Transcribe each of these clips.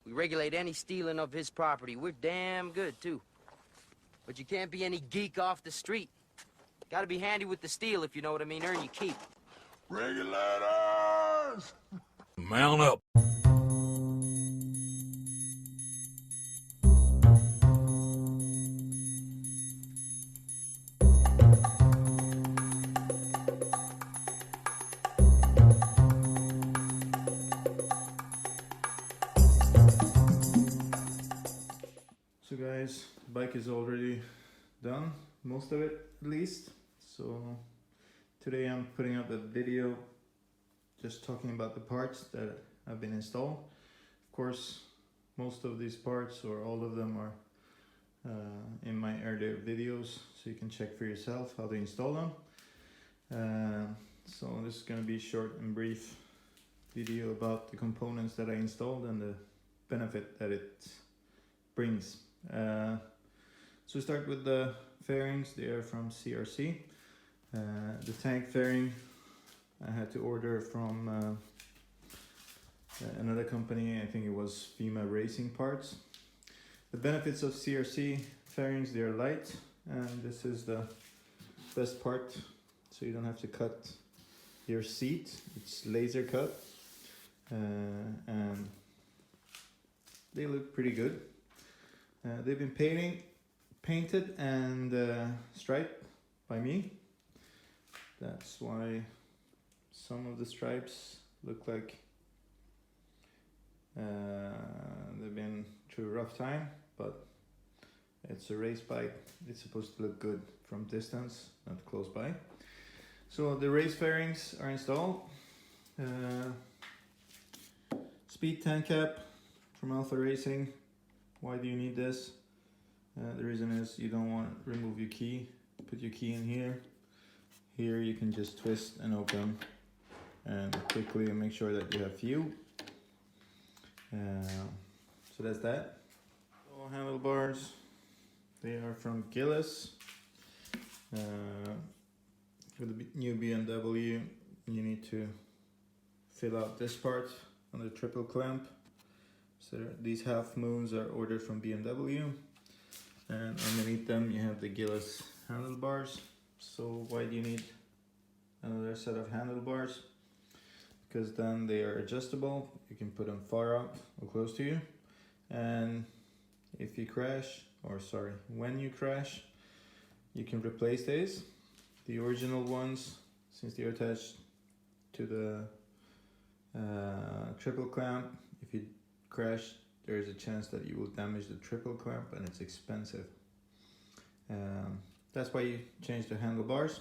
We regulate any stealing of his property. We're damn good, too. But you can't be any geek off the street. Gotta be handy with the steel, if you know what I mean. Earn your keep. Regulators! Mount up. So guys, the bike is already done, most of it at least. So today I'm putting up a video just talking about the parts that have been installed. Of course, most of these parts or all of them are in my earlier videos, so you can check for yourself how to install them. So this is going to be a short and brief video about the components that I installed and the benefit that it brings. So we start with the fairings. They are from CRC. The tank fairing I had to order from another company. I think it was FEMA Racing Parts. The benefits of CRC fairings: they are light, and this is the best part, so you don't have to cut your seat. It's laser cut, and they look pretty good. They've been painted and striped by me. That's why some of the stripes look like they've been through a rough time, but it's a race bike. It's supposed to look good from distance, not close by. So the race fairings are installed. Speed tank cap from Alpha Racing. Why do you need this? The reason is you don't want to remove your key. Put your key in here. Here you can just twist and open and quickly make sure that you have fuel. So that's that. All handlebars, they are from Gillis. For the new BMW, you need to fill out this part on the triple clamp. So these half moons are ordered from BMW, and underneath them you have the Gillis handlebars. So why do you need another set of handlebars? Because then they are adjustable. You can put them far up or close to you, and if you crash, or sorry, when you crash, you can replace these. The original ones, since they are attached to the triple clamp, if you crash, there is a chance that you will damage the triple clamp, and it's expensive. That's why you change the handlebars.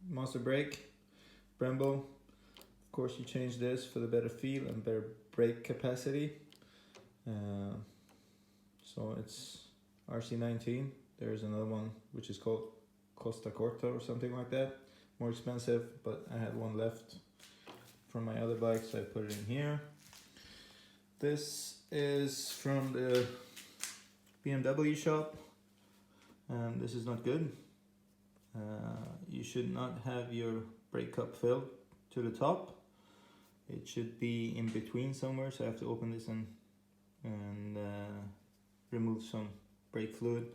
Master brake, Brembo. Of course, you change this for the better feel and better brake capacity. So it's RC19. There's another one which is called Costa Corta or something like that. More expensive, but I had one left from my other bike, so I put it in here. This is from the BMW shop, and this is not good. You should not have your brake cup filled to the top. It should be in between somewhere, so I have to open this and remove some brake fluid.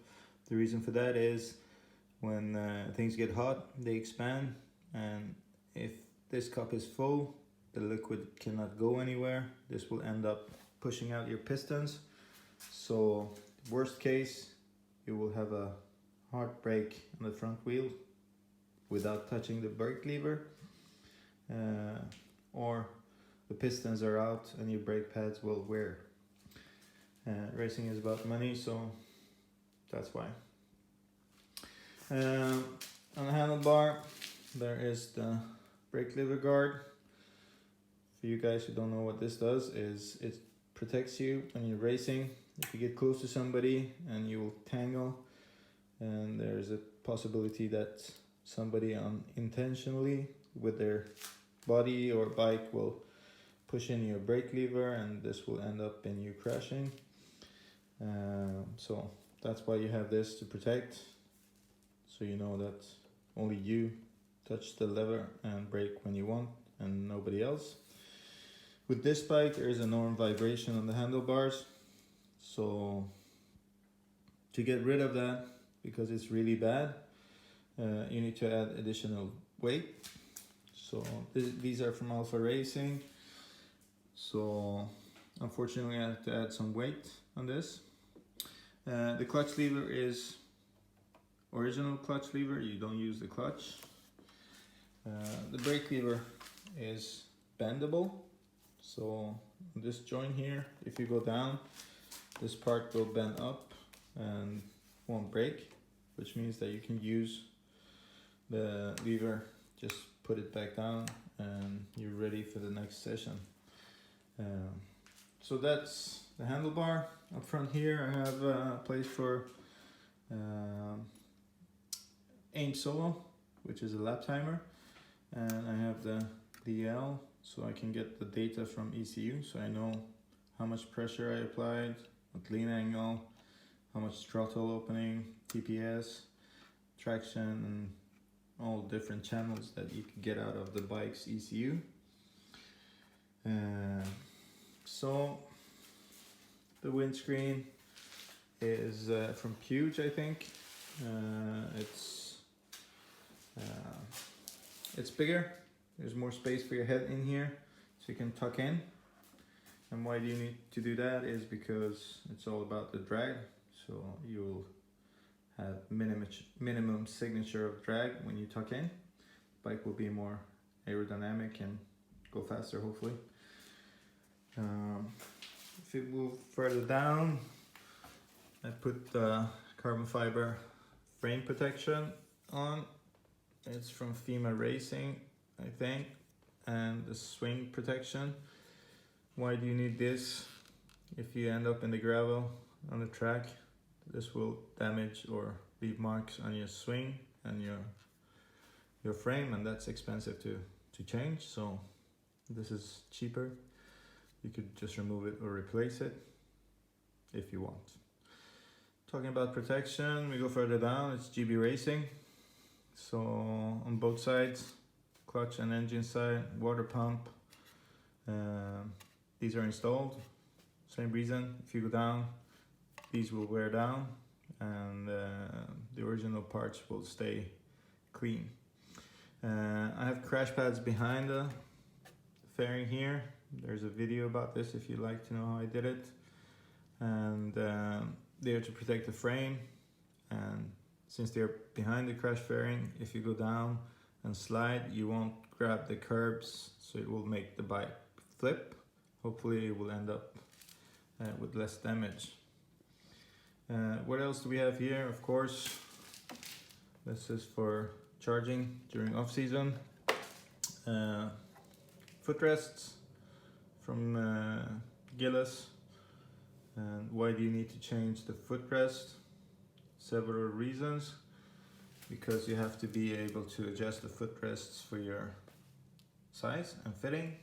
The reason for that is when things get hot, they expand, and if this cup is full, the liquid cannot go anywhere. This will end up pushing out your pistons. So worst case, you will have a hard brake on the front wheel without touching the brake lever, or the pistons are out and your brake pads will wear. Racing is about money, so that's why. On the handlebar, there is the brake lever guard. For you guys who don't know what this does, is it protects you when you're racing. If you get close to somebody and you will tangle, and there's a possibility that somebody unintentionally with their body or bike will push in your brake lever, and this will end up in you crashing. So that's why you have this, to protect, so you know that only you touch the lever and brake when you want and nobody else. With this bike, there is a normal vibration on the handlebars, so to get rid of that, because it's really bad, you need to add additional weight. So these are from Alpha Racing, so unfortunately I have to add some weight on this. The clutch lever is original clutch lever, you don't use the clutch. The brake lever is bendable, so this joint here, if you go down, this part will bend up and won't break, which means that you can use the lever, just put it back down and you're ready for the next session. So that's the handlebar. Up front here I have a place for aim solo, which is a lap timer, and I have the DL, so I can get the data from ECU, so I know how much pressure I applied, what lean angle, how much throttle opening, TPS, traction, and all different channels that you can get out of the bike's ECU. So the windscreen is from Puge, I think. It's bigger. There's more space for your head in here, so you can tuck in. And why do you need to do that is because it's all about the drag. So you'll have minimum signature of drag when you tuck in. The bike will be more aerodynamic and go faster, hopefully. If you move further down, I put the carbon fiber frame protection on. It's from FEMA Racing, I think, and the swing protection. Why do you need this? If you end up in the gravel on the track, this will damage or leave marks on your swing and your frame, and that's expensive to change, so this is cheaper. You could just remove it or replace it if you want. Talking about protection, we go further down, it's GB Racing. So on both sides, clutch and engine side, water pump, these are installed. Same reason, if you go down, these will wear down and the original parts will stay clean. I have crash pads behind the fairing here. There's a video about this if you'd like to know how I did it. And they're to protect the frame, and since they're behind the crash fairing, if you go down and slide, you won't grab the curbs, so it will make the bike flip. Hopefully it will end up with less damage. What else do we have here? Of course, this is for charging during off season. Footrests from Gillis. And why do you need to change the footrest? Several reasons. Because you have to be able to adjust the footrests for your size and fitting.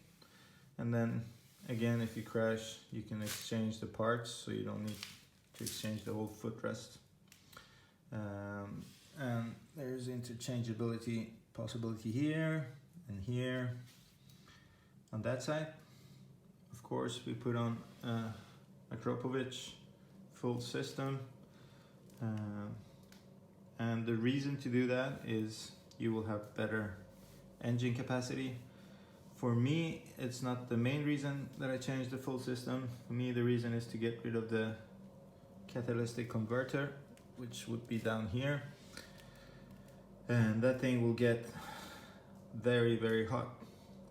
And then again, if you crash, you can exchange the parts, so you don't need to exchange the whole footrest. And there's interchangeability possibility here and here. On that side, of course, we put on Akropovich full system, and the reason to do that is you will have better engine capacity. For me, it's not the main reason that I changed the full system. For me, the reason is to get rid of the catalytic converter, which would be down here, and that thing will get very, very hot.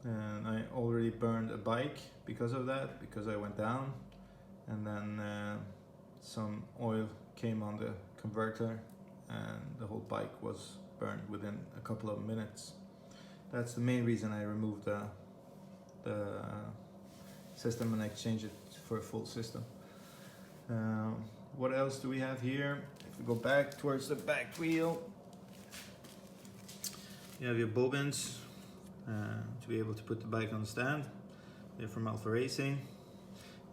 And I already burned a bike because of that, because I went down and then some oil came on the converter and the whole bike was burned within a couple of minutes. That's the main reason I removed the system and I changed it for a full system. What else do we have here? If we go back towards the back wheel, you have your bobbins to be able to put the bike on the stand. They're from Alpha Racing.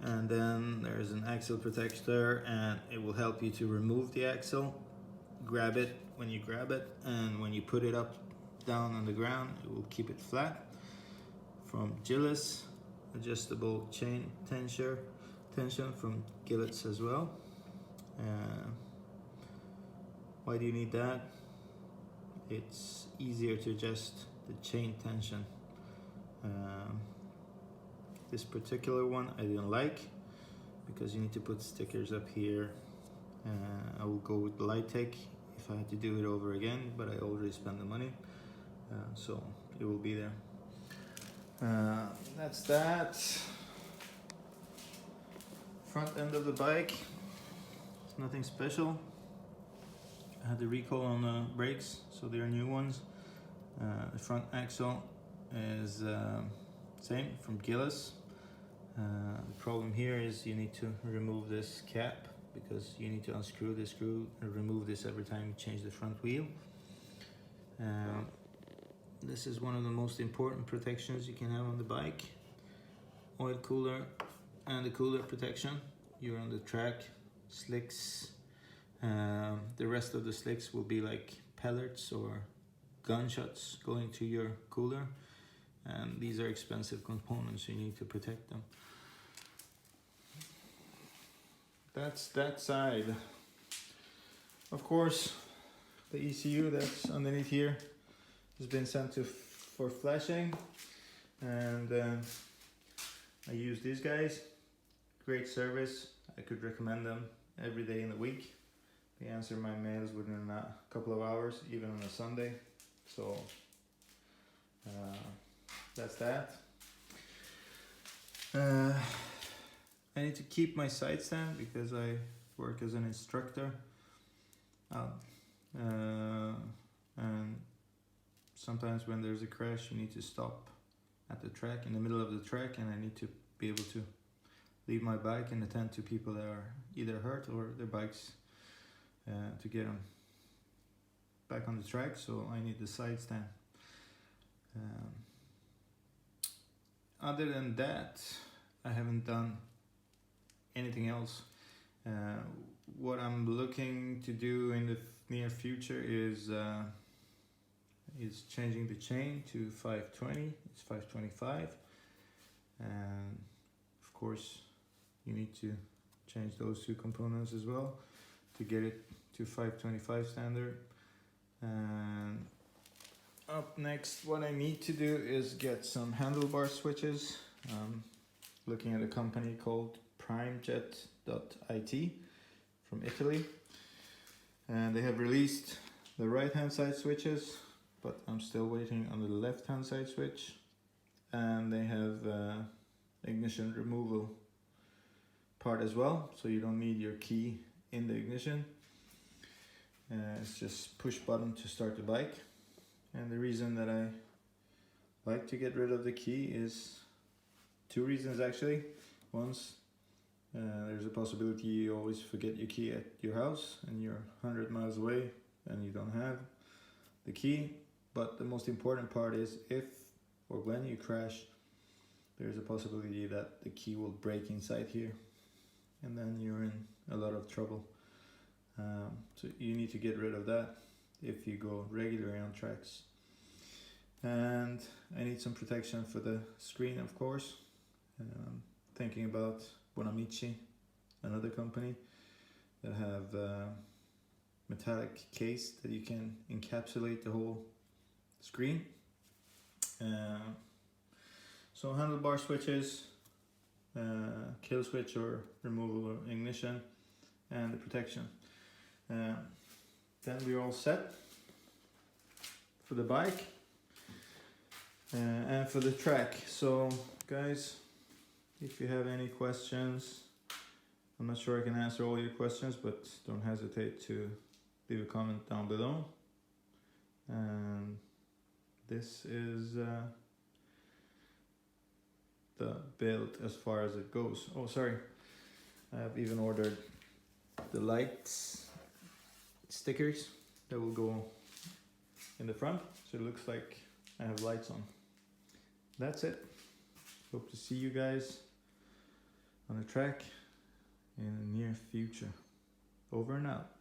And then there's an axle protector, and it will help you to remove the axle. Grab it when you grab it, and when you put it up down on the ground, it will keep it flat. From Gillis, adjustable chain tension from Gillets as well. Why do you need that? It's easier to adjust the chain tension. This particular one I didn't like because you need to put stickers up here. I will go with Lighttech if I had to do it over again, but I already spent the money, so it will be there. That's that. Front end of the bike, it's nothing special. I had the recall on the brakes, so they are new ones. The front axle is same from Gillis. The problem here is you need to remove this cap because you need to unscrew this screw and remove this every time you change the front wheel. This is one of the most important protections you can have on the bike. Oil cooler and the cooler protection. You're on the track, slicks. The rest of the slicks will be like pellets or gunshots going to your cooler. And these are expensive components, so you need to protect them. That's that side. Of course, the ECU that's underneath here has been sent for flashing, and I use these guys. Great service. I could recommend them every day in the week. They answer my mails within a couple of hours, even on a Sunday. So that's that. I need to keep my side stand because I work as an instructor. And sometimes when there's a crash, you need to stop at the track, in the middle of the track, and I need to be able to leave my bike and attend to people that are either hurt or their bikes to get them back on the track. So I need the side stand. Other than that, I haven't done anything else. What I'm looking to do in the near future is changing the chain to 520. It's 525, and of course you need to change those two components as well to get it to 525 standard. And up next, what I need to do is get some handlebar switches. Looking at a company called primejet.it from Italy, and they have released the right hand side switches, but I'm still waiting on the left hand side switch. And they have ignition removal part as well, so you don't need your key in the ignition. It's just push button to start the bike. And the reason that I like to get rid of the key is two reasons actually. Once, there's a possibility you always forget your key at your house and you're 100 miles away and you don't have the key. But the most important part is if or when you crash, there's a possibility that the key will break inside here, and then you're in a lot of trouble. So you need to get rid of that if you go regularly on tracks. And I need some protection for the screen, of course. Thinking about Bonamici, another company that have metallic case that you can encapsulate the whole screen. So handlebar switches, kill switch or removal or ignition, and the protection. Then we're all set for the bike and for the track. So guys, if you have any questions, I'm not sure I can answer all your questions, but don't hesitate to leave a comment down below. And this is the build as far as it goes. Oh, sorry, I have even ordered the lights stickers that will go in the front, so it looks like I have lights on. That's it. Hope to see you guys on the track in the near future. Over and out.